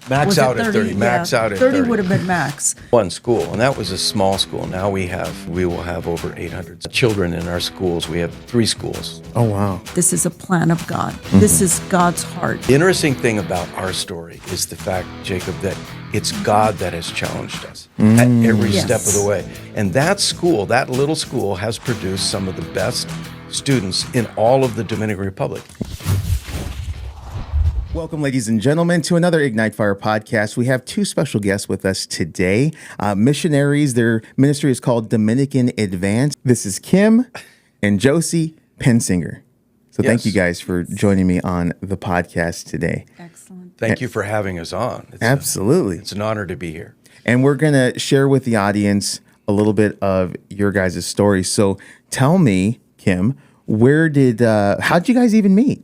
Max Was it out at 30. Max out at 30 30. would have been max. One school, and that was a small school. Now we will have over 800 children in our schools. We have 3 schools. Oh, wow. This is a plan of God. This is God's heart. The interesting thing about our story is the fact, Jacob, that it's God that has challenged us at every step of the way. And that school, that little school, has produced some of the best students in all of the Dominican Republic. Welcome, ladies and gentlemen, to another Ignite Fire podcast. We have 2 special guests with us today. Missionaries, their ministry is called Dominican Advance. This is Kim and Josie Pensinger. So thank you guys for joining me on the podcast today. Excellent. Thank you for having us on. Absolutely. It's an honor to be here. And we're going to share with the audience a little bit of your guys' story. So tell me, Kim, how'd you guys even meet?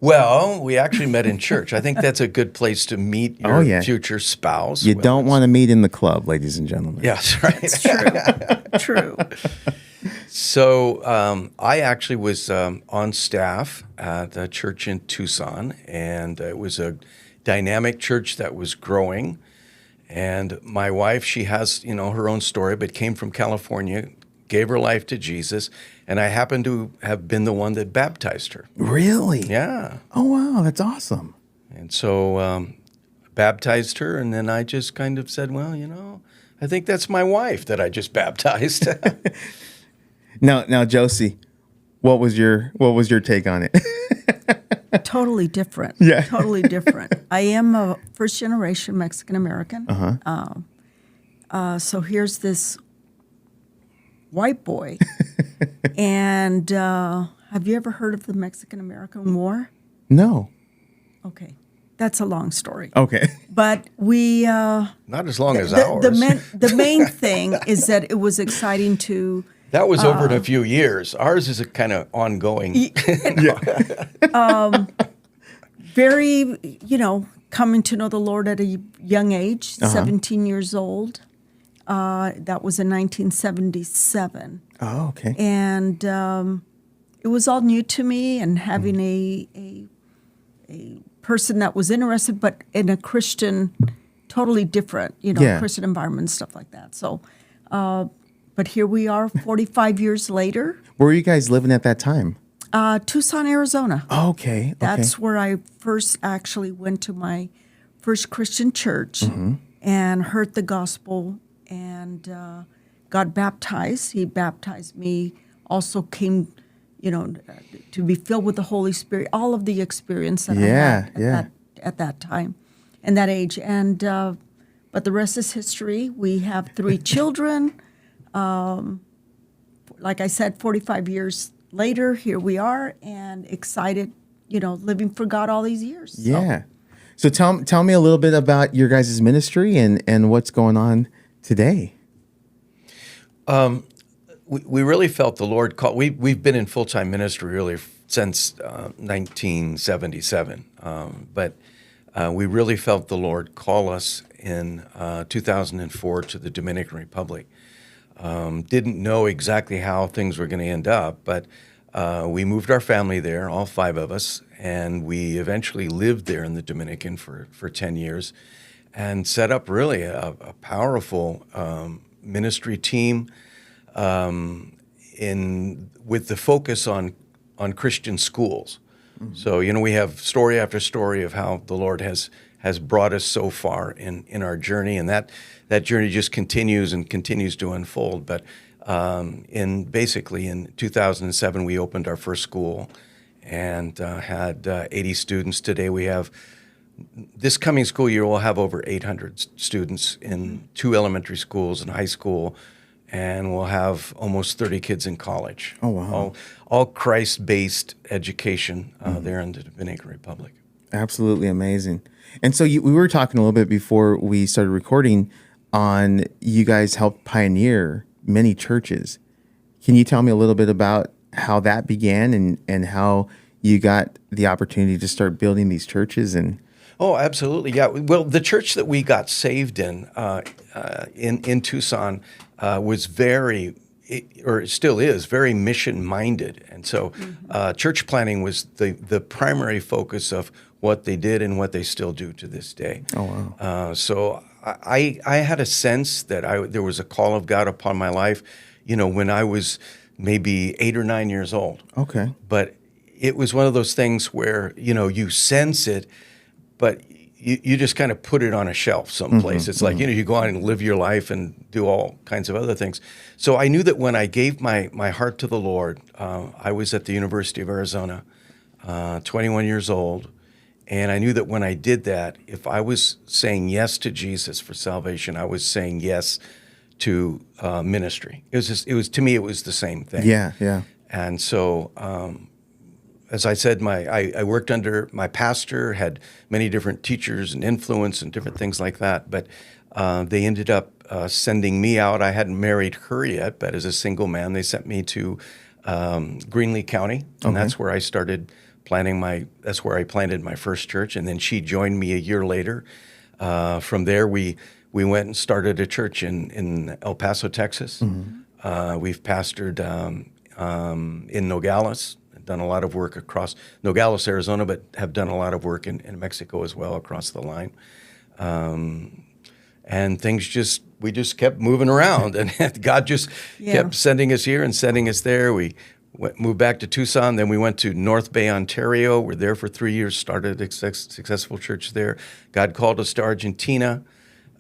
Well, we actually met in church. I think that's a good place to meet your future spouse. You don't want to meet in the club, ladies and gentlemen. Yes, right. It's true. True. So I actually was on staff at a church in Tucson, and it was a dynamic church that was growing. And my wife, she has her own story, but came from California, gave her life to Jesus, and I happened to have been the one that baptized her. Really? Yeah. Oh, wow. That's awesome. And so baptized her, and then I just kind of said, well, I think that's my wife that I just baptized. Now, Josie, what was your take on it? Totally different. Yeah. Totally different. I am a first-generation Mexican-American. So here's this white boy. And have you ever heard of the Mexican-American War? No. Okay. That's a long story. Okay. But we... Not as long as ours. The main thing is that it was exciting to... That was over in a few years. Ours is a kind of ongoing. Very, coming to know the Lord at a young age, 17 years old. That was in 1977. Oh, okay. And it was all new to me, and having a person that was interested, but in a Christian, totally different, Christian environment and stuff like that. So, but here we are 45 years later. Where were you guys living at that time? Tucson, Arizona. Oh, okay. That's where I first actually went to my first Christian church and heard the gospel and got baptized. He baptized me, also came, to be filled with the Holy Spirit, all of the experience that I had at that time and that age. And but the rest is history. We have 3 children. Like I said, 45 years later, here we are, and excited, living for God all these years. Yeah. So tell me a little bit about your guys' ministry and what's going on today. We really felt the Lord call. We've been in full-time ministry really since 1977, but we really felt the Lord call us in 2004 to the Dominican Republic. Didn't know exactly how things were going to end up, but we moved our family there, all 5 of us, and we eventually lived there in the Dominican for 10 years and set up really a powerful ministry team with the focus on Christian schools. Mm-hmm. So, we have story after story of how the Lord has brought us so far in our journey, and that journey just continues to unfold. But in 2007, we opened our first school and had 80 students. Today we have, this coming school year, we'll have over 800 students in 2 elementary schools and high school, and we'll have almost 30 kids in college. Oh, wow. All Christ-based education there in the Dominican Republic. Absolutely amazing. And so we were talking a little bit before we started recording on you guys helped pioneer many churches. Can you tell me a little bit about how that began and how you got the opportunity to start building these churches? Oh, absolutely. Yeah. Well, the church that we got saved in Tucson was very or it still is, very mission-minded. And so church planting was the primary focus of what they did and what they still do to this day. Oh, wow. So I had a sense that there was a call of God upon my life, when I was maybe 8 or 9 years old. Okay. But it was one of those things where, you sense it, but you just kind of put it on a shelf someplace. It's like, you go out and live your life and do all kinds of other things. So I knew that when I gave my heart to the Lord, I was at the University of Arizona, 21 years old. And I knew that when I did that, if I was saying yes to Jesus for salvation, I was saying yes to ministry. To me, it was the same thing. Yeah, yeah. And so, as I said, I worked under my pastor, had many different teachers and influence and different things like that. But they ended up sending me out. I hadn't married her yet, but as a single man, they sent me to Greenlee County, and that's where I started that's where I planted my first church, and then she joined me a year later. From there, we went and started a church in El Paso, Texas. We've pastored in Nogales, done a lot of work across Nogales, Arizona, but have done a lot of work in Mexico as well across the line. And we just kept moving around, and God just kept sending us here and sending us there. We moved back to Tucson, then we went to North Bay, Ontario. We're there for 3 years, started a successful church there. God called us to Argentina.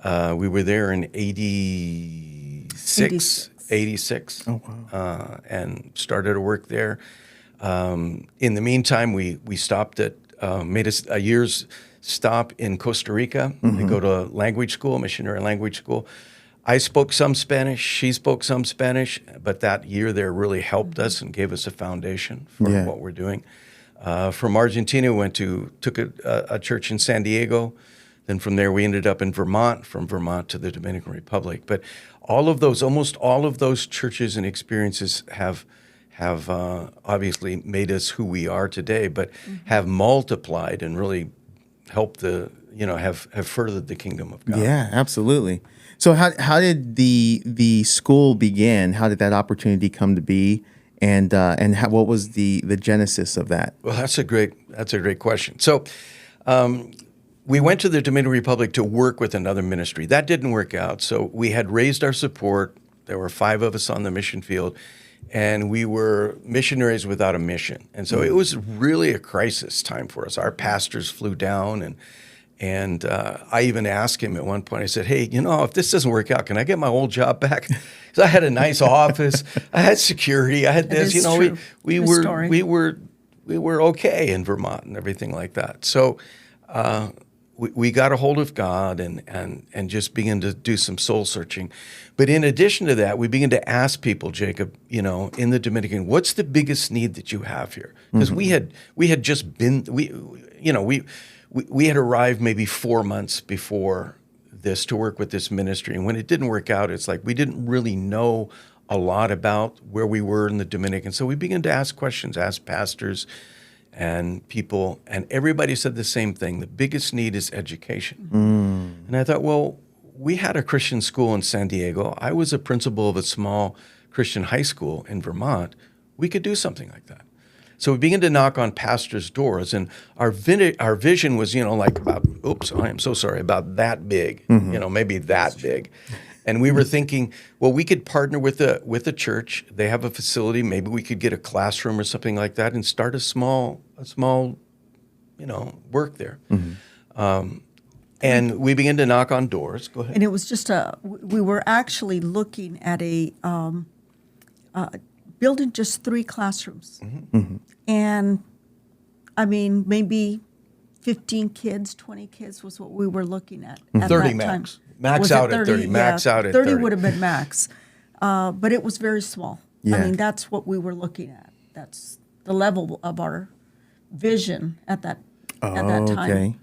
We were there in 86. Oh, wow. And started to work there. In the meantime, we stopped made a year's stop in Costa Rica to go to missionary language school. I spoke some Spanish, she spoke some Spanish, but that year there really helped us and gave us a foundation for what we're doing. From Argentina, we took a church in San Diego. Then from there, we ended up in Vermont, from Vermont to the Dominican Republic. But almost all of those churches and experiences have obviously made us who we are today, but have multiplied and really helped have furthered the kingdom of God. Yeah, absolutely. So how did the school begin? How did that opportunity come to be? And what was the genesis of that? Well, that's a great question. So, we went to the Dominican Republic to work with another ministry. That didn't work out. So we had raised our support. There were 5 of us on the mission field, and we were missionaries without a mission. And so it was really a crisis time for us. Our pastors flew down, and I even asked him at one point, I said, hey, if this doesn't work out, can I get my old job back? Because I had a nice office, I had security, I had this, we were okay in Vermont and everything like that. So we got a hold of God and just began to do some soul searching. But in addition to that, we began to ask people, Jacob, in the Dominican, what's the biggest need that you have here? Because we had just been, we had arrived maybe 4 months before this to work with this ministry. And when it didn't work out, it's like we didn't really know a lot about where we were in the Dominican. So we began to ask questions, ask pastors and people, and everybody said the same thing. The biggest need is education. And I thought, well, we had a Christian school in San Diego. I was a principal of a small Christian high school in Vermont. We could do something like that. So we began to knock on pastors' doors, and our vision was, about that big, maybe that big. And we were thinking, well, we could partner with a church. They have a facility. Maybe we could get a classroom or something like that and start a small, work there. And we began to knock on doors. Go ahead. And it was just we were actually looking at a building just 3 classrooms. And I mean, maybe 15 kids, 20 kids was what we were looking at 30 that max. time. Max Was out it at 30. Max out at 30 30. would have been max. But it was very small. Yeah. I mean, that's what we were looking at. That's the level of our vision at that time. Okay.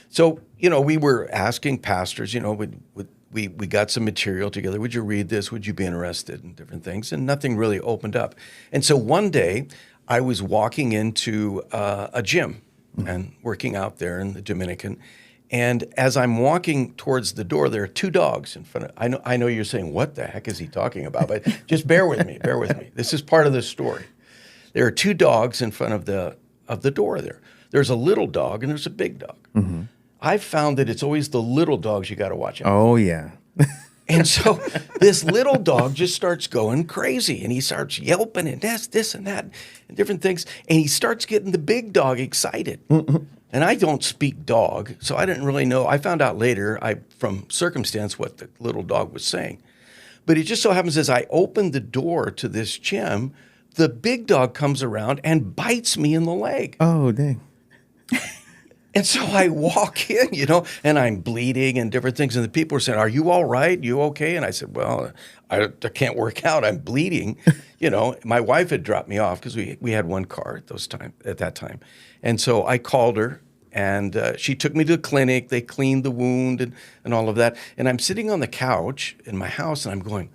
So, we were asking pastors, we got some material together. Would you read this? Would you be interested in different things? And nothing really opened up. And so one day I was walking into a gym and working out there in the Dominican. And as I'm walking towards the door, there are 2 dogs in front of. I know you're saying, what the heck is he talking about? But just bear with me. This is part of the story. There are 2 dogs in front of the door there. There's a little dog and there's a big dog. I've found that it's always the little dogs you got to watch out. Oh, yeah. And so this little dog just starts going crazy, and he starts yelping and this and that and different things. And he starts getting the big dog excited. And I don't speak dog, so I didn't really know. I found out later from circumstance what the little dog was saying. But it just so happens as I opened the door to this gym, the big dog comes around and bites me in the leg. Oh, dang. And so I walk in, and I'm bleeding and different things. And the people are saying, "Are you all right? You okay?" And I said, "Well, I can't work out. I'm bleeding." My wife had dropped me off because we had one car at that time. And so I called her, and she took me to the clinic. They cleaned the wound and all of that. And I'm sitting on the couch in my house, and I'm going,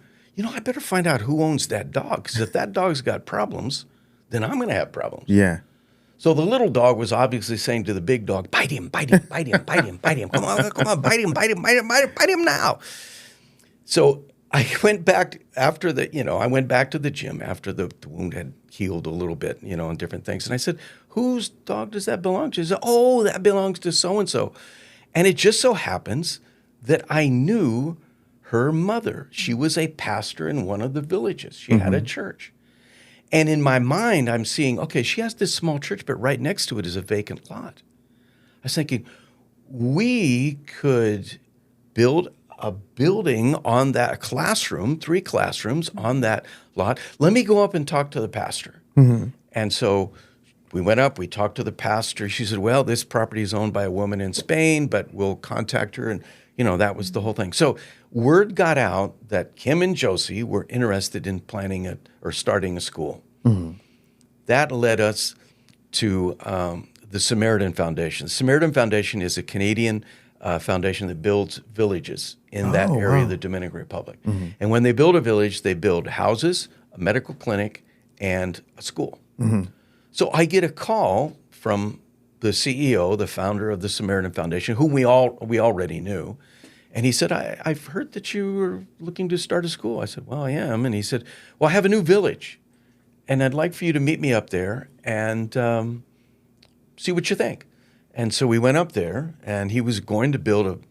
I better find out who owns that dog. Because if that dog's got problems, then I'm going to have problems. Yeah. So the little dog was obviously saying to the big dog, "Bite him, bite him, bite him, bite him, bite him. Come on, bite him, bite him, bite him, bite him now." So I went back after I went back to the gym after the wound had healed a little bit, and different things. And I said, "Whose dog does that belong to?" She said, "Oh, that belongs to so-and-so." And it just so happens that I knew her mother. She was a pastor in one of the villages. She had a church. And in my mind, I'm seeing, okay, she has this small church, but right next to it is a vacant lot. I was thinking, we could build a building on that classroom, 3 classrooms on that lot. Let me go up and talk to the pastor. And so we went up, we talked to the pastor. She said, "Well, this property is owned by a woman in Spain, but we'll contact her." And, that was the whole thing. So word got out that Kim and Josie were interested in planning or starting a school. That led us to the Samaritan Foundation. The Samaritan Foundation is a Canadian foundation that builds villages in that area of the Dominican Republic. And when they build a village, they build houses, a medical clinic, and a school. So I get a call from the CEO, the founder of the Samaritan Foundation, whom we already knew. And he said, I've heard that you were looking to start a school. I said, "Well, I am." And he said, "Well, I have a new village, and I'd like for you to meet me up there and see what you think." And so we went up there, and he was going to build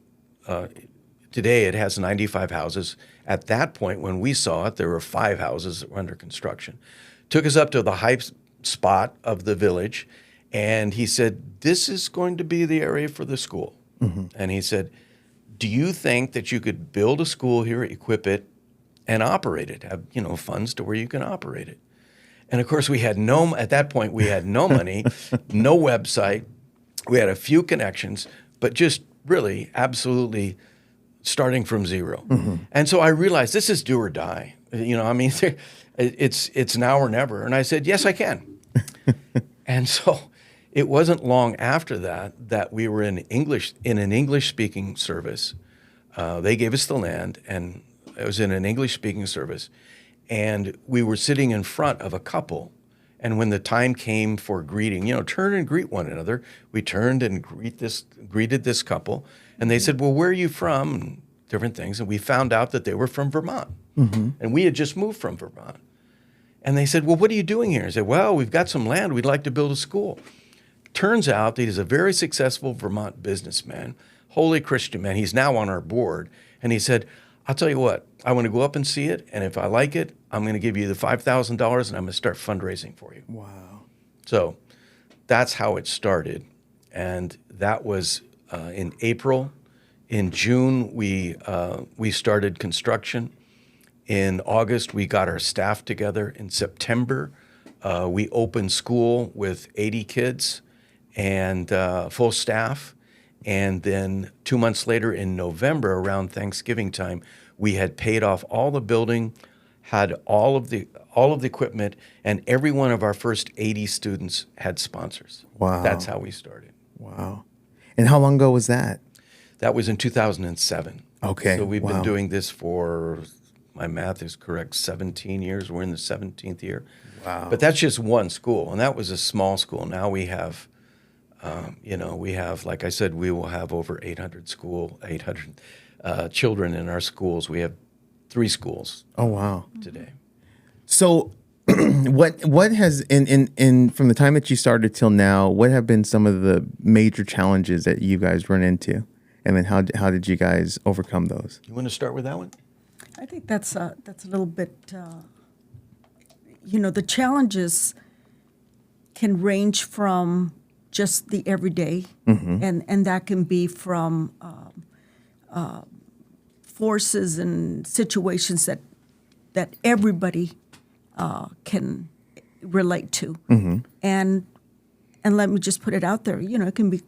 today it has 95 houses. At that point, when we saw it, there were 5 houses that were under construction. Took us up to the high spot of the village, and he said, "This is going to be the area for the school." And he said, "Do you think that you could build a school here, equip it, and operate it? Have funds to where you can operate it?" And of course, at that point we had no money, no website. We had a few connections, but just really, absolutely starting from zero. And so I realized this is do or die. It's now or never. And I said, "Yes, I can." And so it wasn't long after that we were in an English-speaking service. They gave us the land, and it was in an English-speaking service. And we were sitting in front of a couple. And when the time came for greeting, turn and greet one another, we turned and greeted this couple. And they said, "Well, where are you from?" And different things. And we found out that they were from Vermont. And we had just moved from Vermont. And they said, "Well, what are you doing here?" I said, "Well, we've got some land. We'd like to build a school." Turns out that he's a very successful Vermont businessman, holy Christian man. He's now on our board. And he said, "I'll tell you what, I want to go up and see it. And if I like it, I'm going to give you the $5,000 and I'm going to start fundraising for you." Wow. So that's how it started. And that was in April. In June, we started construction. In August, we got our staff together. In September, we opened school with 80 kids and full staff. And then 2 months later, in November, around Thanksgiving time, we had paid off all the building, had all of the equipment, and every one of our first 80 students had sponsors. Wow. That's how we started. Wow. And how long ago was that? That was in 2007. Okay. So we've Wow. been doing this for, my math is correct, 17 years. We're in the 17th year. Wow. But that's just one school, and that was a small school. Now we have, like I said, we will have over 800 children in our schools. We have 3 schools Oh, wow. today. So What has in from the time that you started till now, what have been some of the major challenges that you guys run into, and then how did you guys overcome those? You want to start with that one? I think that's a little bit, the challenges can range from just the everyday, and that can be from forces and situations that everybody can relate to, and let me just put it out there. It can be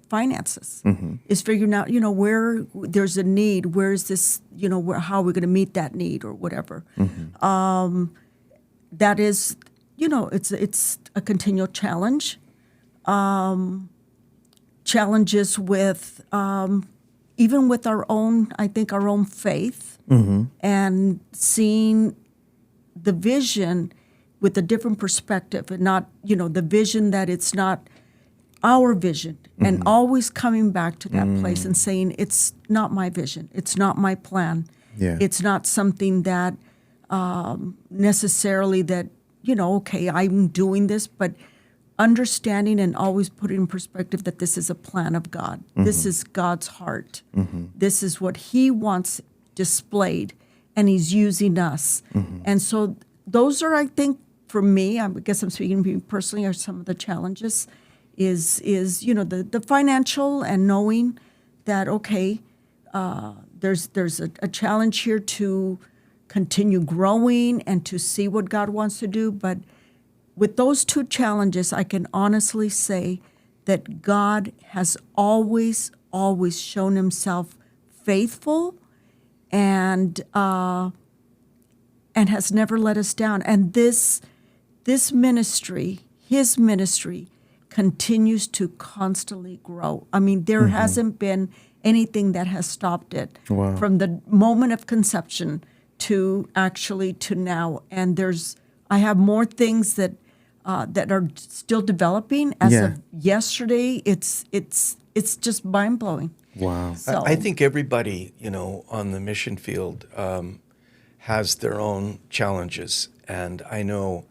finances. Is figuring out, where there's a need. Where is this? How are we going to meet that need or whatever? That is, it's a continual challenge. Challenges with even with our own, I think, our own faith, and seeing the vision with a different perspective, and not, the vision that it's not our vision, and always coming back to that place and saying, it's not my vision, it's not my plan, it's not something that necessarily that, okay, I'm doing this, but understanding and always putting in perspective that this is a plan of God. This is God's heart. This is what He wants displayed, and He's using us. And so those are, I think, for me, I guess I'm speaking to me personally, are some of the challenges is the financial, and knowing that, okay, there's a challenge here to continue growing and to see what God wants to do. But with those two challenges, I can honestly say that God has always shown Himself faithful, and has never let us down. And this ministry, His ministry, continues to constantly grow. I mean, there hasn't been anything that has stopped it from the moment of conception to now. And I have more things that are still developing. As of yesterday, it's just mind blowing. Wow. So, I think everybody, on the mission field has their own challenges. And I know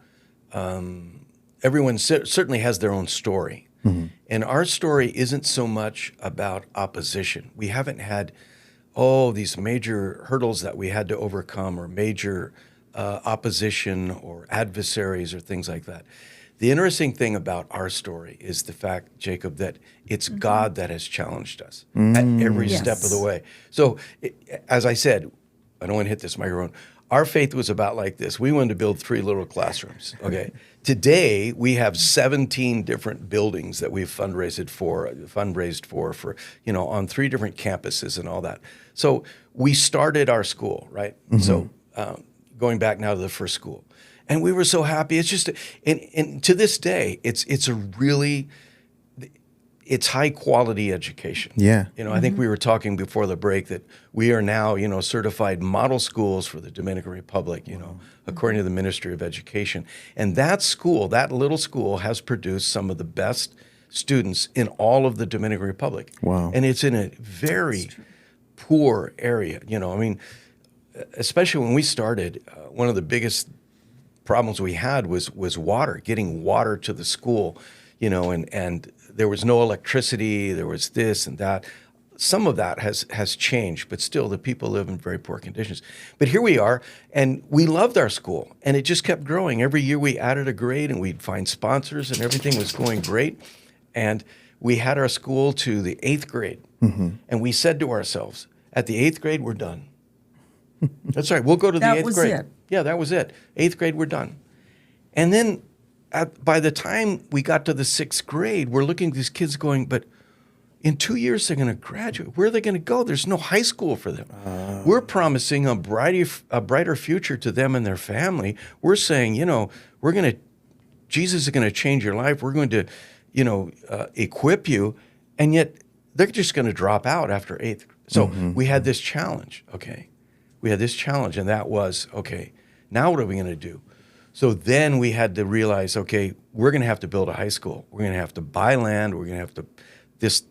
everyone certainly has their own story. And our story isn't so much about opposition. We haven't had, these major hurdles that we had to overcome, or major opposition or adversaries or things like that. The interesting thing about our story is the fact, Jacob, that it's God that has challenged us at every step of the way. So, as I said, I don't want to hit this microphone. Our faith was about like this. We wanted to build 3 little classrooms, okay? Today, we have 17 different buildings that we've fundraised for, on 3 different campuses and all that. So we started our school, right? So going back now to the first school. And we were so happy. It's just, and to this day, it's high quality education. Yeah. I think we were talking before the break that we are now, certified model schools for the Dominican Republic, according to the Ministry of Education. And that school, that little school, has produced some of the best students in all of the Dominican Republic. Wow. And it's in a very poor area. Especially when we started, one of the biggest problems we had was water, getting water to the school, and there was no electricity, there was this and that. Some of that has changed, but still the people live in very poor conditions. But here we are, and we loved our school, and it just kept growing. Every year we added a grade, and we'd find sponsors, and everything was going great. And we had our school to the 8th grade, and we said to ourselves, at the 8th grade, we're done. That's right, we'll go to the 8th grade. It. Yeah, that was it. 8th grade, we're done. And then by the time we got to the 6th grade, we're looking at these kids going, but in 2 years, they're going to graduate. Where are they going to go? There's no high school for them. We're promising a brighter future to them and their family. We're saying, Jesus is going to change your life. We're going to, equip you. And yet they're just going to drop out after 8th. So we had this challenge, okay? We had this challenge, and that was, okay, now what are we going to do? So then we had to realize, okay, we're going to have to build a high school. We're going to have to buy land. We're going to have to,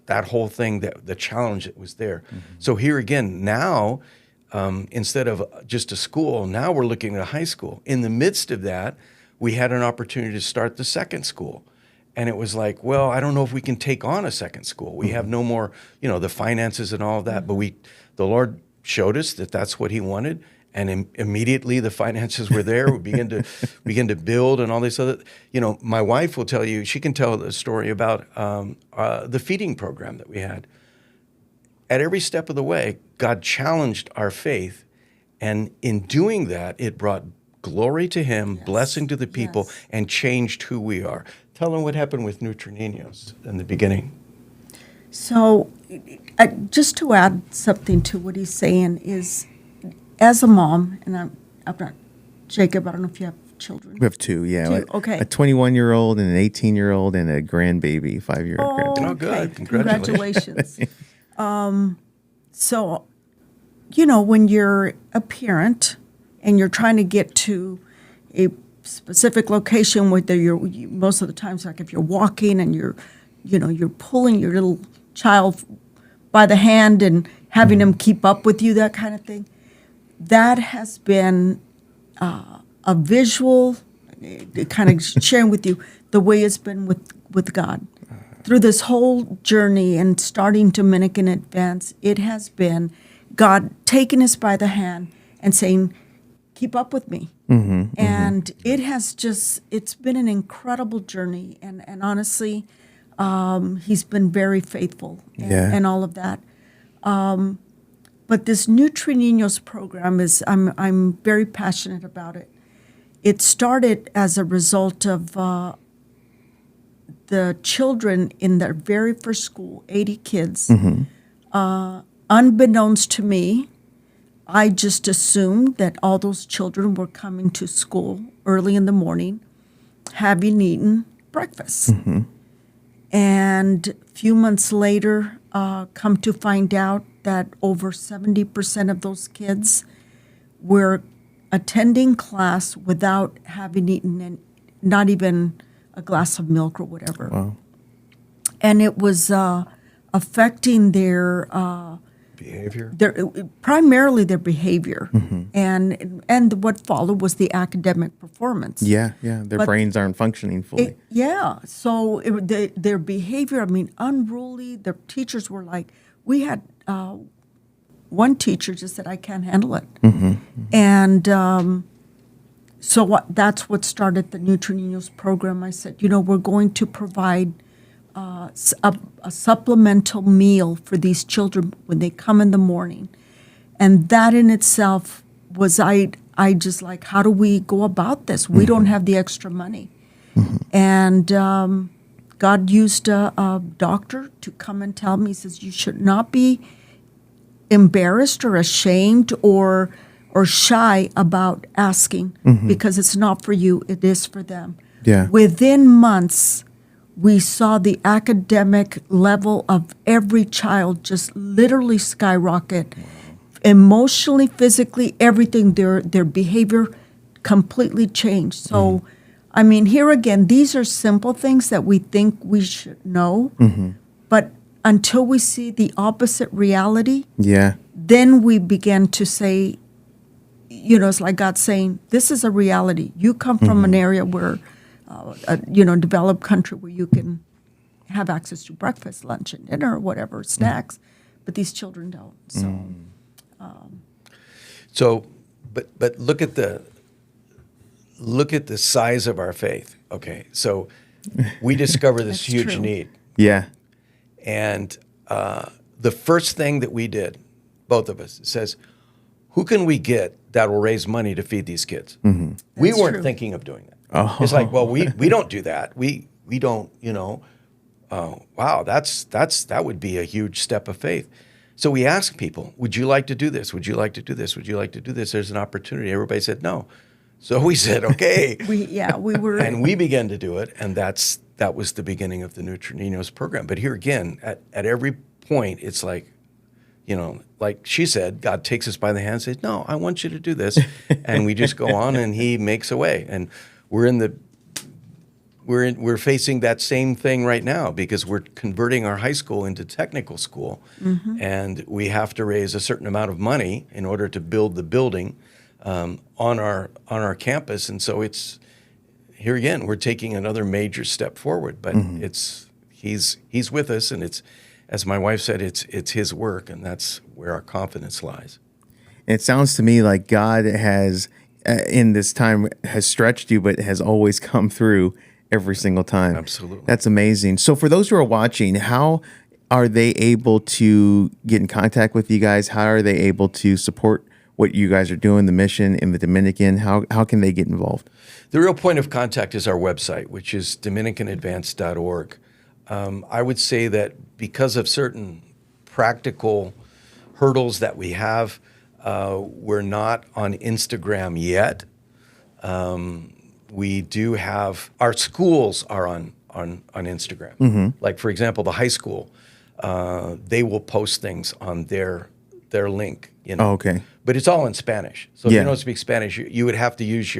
that whole thing, the challenge that was there. So here again, now, instead of just a school, now we're looking at a high school. In the midst of that, we had an opportunity to start the second school. And it was like, well, I don't know if we can take on a second school. We have no more, the finances and all of that. But the Lord showed us that that's what He wanted. And immediately the finances were there. We begin to build and all this other. My wife will tell you, she can tell the story about the feeding program that we had. At every step of the way, God challenged our faith. And in doing that, it brought glory to Him, blessing to the people, and changed who we are. Tell them what happened with Nutrineños in the beginning. So, just to add something to what he's saying is, as a mom, and I'm not, Jacob, I don't know if you have children. We have two, yeah. Two, okay. A 21-year-old and an 18-year-old and a grandbaby, 5-year-old grandbaby. Oh, good. Okay. Congratulations. So, when you're a parent and you're trying to get to a specific location, whether most of the times, like if you're walking and you're pulling your little child by the hand and having them keep up with you, that kind of thing, that has been a visual, kind of sharing with you the way it's been with God. Through this whole journey and starting Dominican Advance, it has been God taking us by the hand and saying, keep up with me. And it has it's been an incredible journey. And honestly, He's been very faithful and all of that. But this Nutrineños program I'm very passionate about it. It started as a result of the children in their very first school, 80 kids. Unbeknownst to me, I just assumed that all those children were coming to school early in the morning, having eaten breakfast. And a few months later, come to find out that over 70% of those kids were attending class without having eaten not even a glass of milk or whatever. Wow. And it was affecting their Behavior? primarily their behavior. And what followed was the academic performance. Yeah. Their brains aren't functioning fully. So their behavior, unruly. Their teachers were like, we had one teacher just said, I can't handle it. And that's what started the Nutrineños program. I said, we're going to provide a supplemental meal for these children when they come in the morning. And that in itself was, I just like, how do we go about this? We don't have the extra money. And God used a doctor to come and tell me, he says, you should not be embarrassed or ashamed or shy about asking because it's not for you, it is for them. Yeah. Within months, we saw the academic level of every child just literally skyrocket. Emotionally, physically, everything, their behavior completely changed. So, here again, these are simple things that we think we should know, but until we see the opposite reality, then we begin to say, it's like God saying, this is a reality. You come from an area where, developed country where you can have access to breakfast, lunch, and dinner, or whatever, snacks, but these children don't. So, but look at the size of our faith. Okay, so we discover this huge true. need. Yeah. And the first thing that we did, both of us, says, who can we get that will raise money to feed these kids? We weren't true. thinking of doing that. Oh. It's like, well, we don't do that. We don't, wow, that would be a huge step of faith. So we asked people, would you like to do this? Would you like to do this? Would you like to do this? There's an opportunity. Everybody said no. So we said, okay. we were. And we began to do it, and that was the beginning of the Nutrineños program. But here again, at every point, it's like, like she said, God takes us by the hand and says, no, I want you to do this. And we just go on, and He makes a way. And we're facing that same thing right now because we're converting our high school into technical school, and we have to raise a certain amount of money in order to build the building on our campus. And so it's here again, we're taking another major step forward. But he's with us, and it's, as my wife said, it's his work, and that's where our confidence lies. It sounds to me like God has, in this time, has stretched you, but has always come through every single time. Absolutely. That's amazing. So for those who are watching, how are they able to get in contact with you guys? How are they able to support what you guys are doing, the mission in the Dominican? How can they get involved? The real point of contact is our website, which is DominicanAdvance.org. I would say that because of certain practical hurdles that we have, we're not on Instagram yet. We do have, our schools are on Instagram. Like, for example, the high school, they will post things on their link. Oh, okay. But it's all in Spanish. So if Yeah. you don't speak Spanish, you would have to use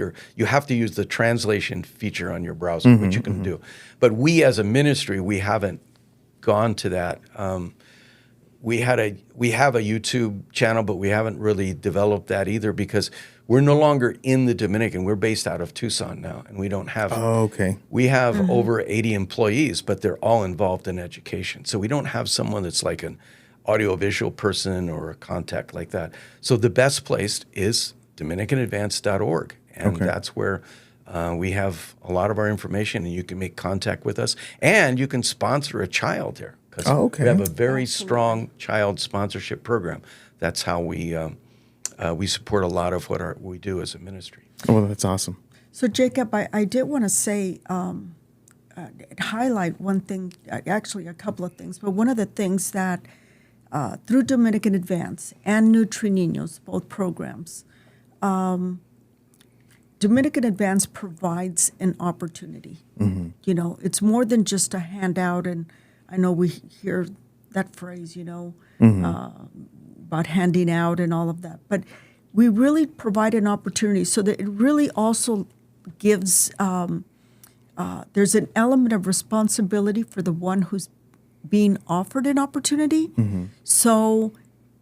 the translation feature on your browser, which you can do. But we as a ministry, we haven't gone to that. We have a YouTube channel, but we haven't really developed that either because we're no longer in the Dominican. We're based out of Tucson now, and we don't have. Oh, okay. We have over 80 employees, but they're all involved in education. So we don't have someone that's like an audiovisual person or a contact like that. So the best place is DominicanAdvance.org, and that's where we have a lot of our information, and you can make contact with us, and you can sponsor a child there. Because we have a very strong child sponsorship program. That's how we support a lot of what we do as a ministry. Oh, that's awesome. So, Jacob, I did want to say, highlight one thing, actually a couple of things, but one of the things that through Dominican Advance and Nutri Niños, both programs, Dominican Advance provides an opportunity. You know, it's more than just a handout, and I know we hear that phrase, about handing out and all of that. But we really provide an opportunity so that it really also gives, there's an element of responsibility for the one who's being offered an opportunity. So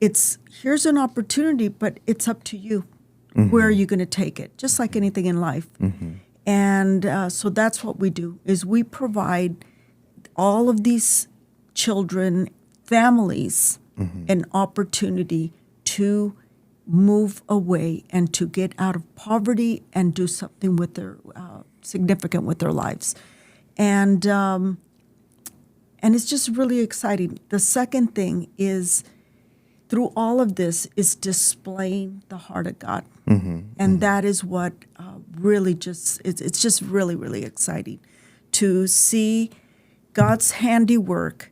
here's an opportunity, but it's up to you. Where are you going to take it? Just like anything in life. And so that's what we do, is we provide all of these children, families, an opportunity to move away and to get out of poverty and do something with their significant with their lives, and it's just really exciting. The second thing is, through all of this, is displaying the heart of God, and that is what really it's just really, really exciting to see God's handiwork,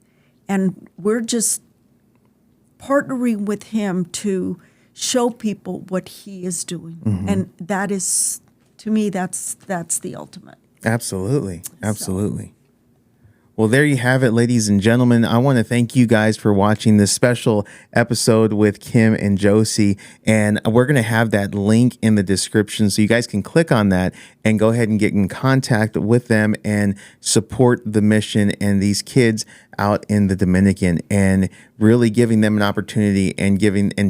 and we're just partnering with Him to show people what He is doing, and that is, to me, that's the ultimate. Absolutely. Well, there you have it, ladies and gentlemen. I want to thank you guys for watching this special episode with Kim and Josie. And we're going to have that link in the description so you guys can click on that and go ahead and get in contact with them and support the mission and these kids out in the Dominican, and really giving them an opportunity and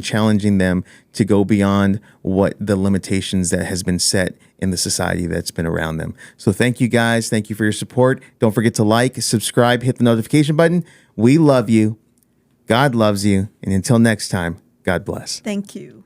challenging them to go beyond what the limitations that has been set in the society that's been around them. So thank you guys. Thank you for your support. Don't forget to like, subscribe, hit the notification button. We love you. God loves you. And until next time, God bless. Thank you.